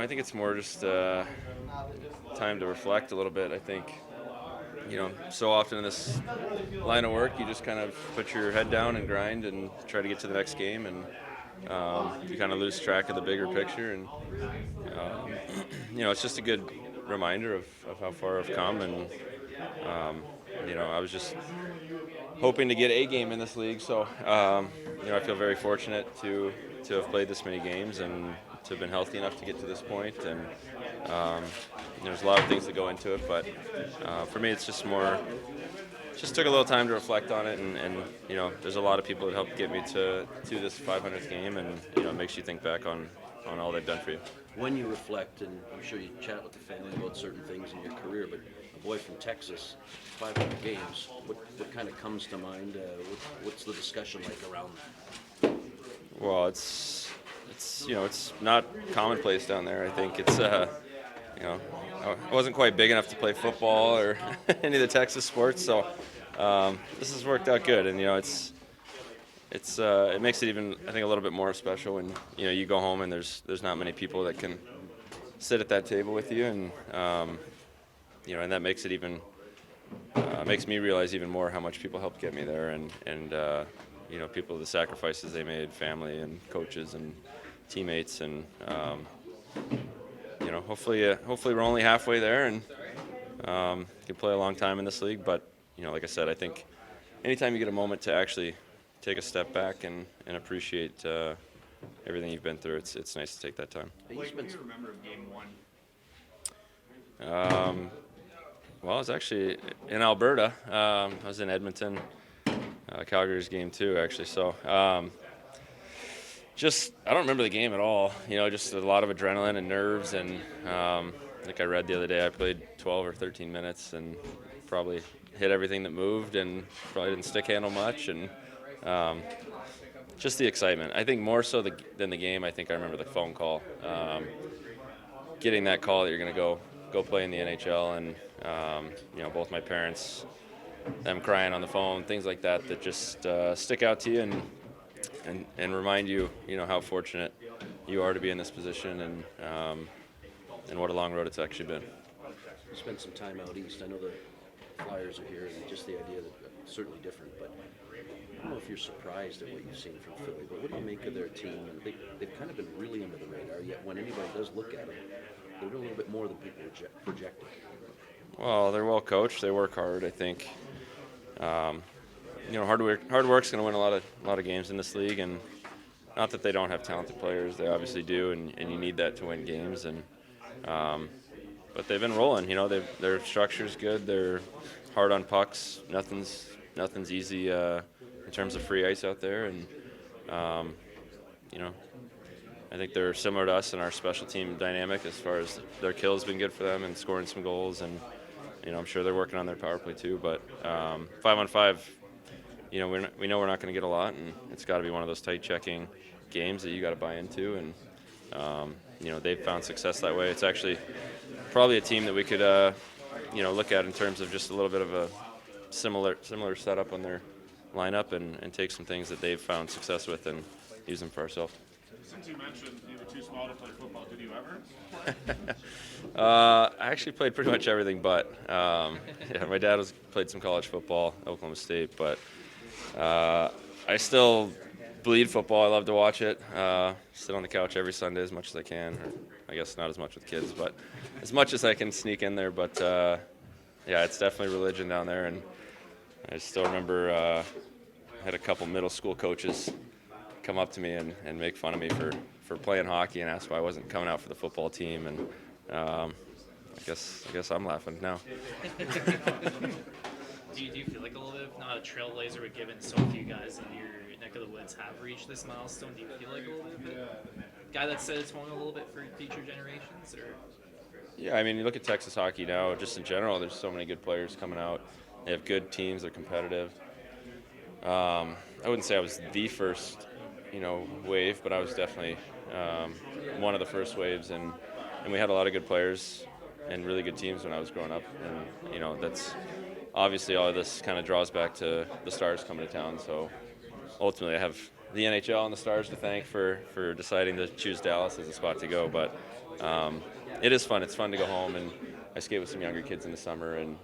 I think it's more just time to reflect a little bit. I think, so often in this line of work, you just kind of put your head down and grind and try to get to the next game, and you kind of lose track of the bigger picture. And um, it's just a good reminder of how far I've come. And I was just hoping to get a game in this league. So, I feel very fortunate to have played this many games and to have been healthy enough to get to this point. And there's a lot of things that go into it, but for me, it's just more. Just took a little time to reflect on it, and there's a lot of people that helped get me to this 500th game, and it makes you think back on all they've done for you. When you reflect, and I'm sure you chat with the family about certain things in your career, but a boy from Texas, 500 games, what kind of comes to mind? What's the discussion like around that? Well, it's not commonplace down there. I think it's I wasn't quite big enough to play football or any of the Texas sports, so this has worked out good. And it makes it even, I think, a little bit more special when you go home and there's not many people that can sit at that table with you, and and that makes it even makes me realize even more how much people helped get me there, and people, the sacrifices they made, family and coaches and teammates, and hopefully we're only halfway there, and can play a long time in this league. But like I said, I think anytime you get a moment to actually take a step back and appreciate everything you've been through, it's nice to take that time. What do you remember of Game 1? Well, I was actually in Alberta. I was in Edmonton, Calgary's Game 2, actually. So I don't remember the game at all. Just a lot of adrenaline and nerves. And like I read the other day, I played 12 or 13 minutes and probably hit everything that moved and probably didn't stick handle much. And just the excitement. I think more so than the game, I think I remember the phone call. Getting that call that you're going to go play in the NHL, and both my parents, them crying on the phone, things like that just stick out to you and remind you, how fortunate you are to be in this position, and what a long road it's actually been. You spent some time out east. I know the Flyers are here, and just the idea that it's certainly different, but I don't know if you're surprised at what you've seen from Philly, but what do you make of their team? And they've kind of been really under the radar, yet when anybody does look at them, they're doing a little bit more than people projected. Well, they're well coached. They work hard, I think. Hard work's going to win a lot of games in this league, and not that they don't have talented players. They obviously do, and you need that to win games. And but they've been rolling. Their structure's good. They're hard on pucks. Nothing's easy in terms of free ice out there, and I think they're similar to us in our special team dynamic as far as their kill's been good for them and scoring some goals, and I'm sure they're working on their power play too. But 5-on-5, we know we're not going to get a lot, and it's got to be one of those tight checking games that you got to buy into, and they've found success that way. It's actually probably a team that we could look at in terms of just a little bit of a similar setup on their lineup, and take some things that they've found success with and use them for ourselves. Since you mentioned you were too small to play football, did you ever? I actually played pretty much everything, but my dad played some college football, Oklahoma State, but I still bleed football. I love to watch it. Sit on the couch every Sunday as much as I can, or I guess not as much with kids, but as much as I can sneak in there. But it's definitely religion down there, and I still remember I had a couple middle school coaches come up to me and make fun of me for playing hockey and ask why I wasn't coming out for the football team, and I guess I'm laughing now. Do you feel like a little bit of not a trailblazer, but given so few guys in your neck of the woods have reached this milestone, do you feel like a little bit guy that set a tone a little bit for future generations? Or Yeah, I mean, you look at Texas hockey now, just in general, there's so many good players coming out. They have good teams, they're competitive. I wouldn't say I was the first wave, but I was definitely one of the first waves, and we had a lot of good players and really good teams when I was growing up, and that's obviously all of this kind of draws back to the Stars coming to town. So ultimately I have the NHL and the Stars to thank for deciding to choose Dallas as a spot to go, but it is fun. It's fun to go home, and I skate with some younger kids in the summer, and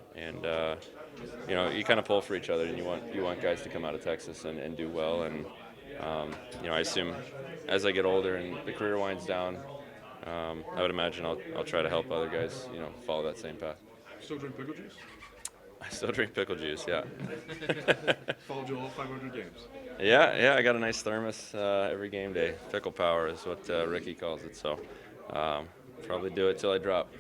you know, you kind of pull for each other, and you want guys to come out of Texas and do well. And you know, I assume as I get older and the career winds down, I would imagine I'll try to help other guys, you know, follow that same path. Still drink pickle juice? I still drink pickle juice, yeah. Followed you all 500 games. Yeah, I got a nice thermos every game day. Pickle power is what Ricky calls it. So probably do it till I drop.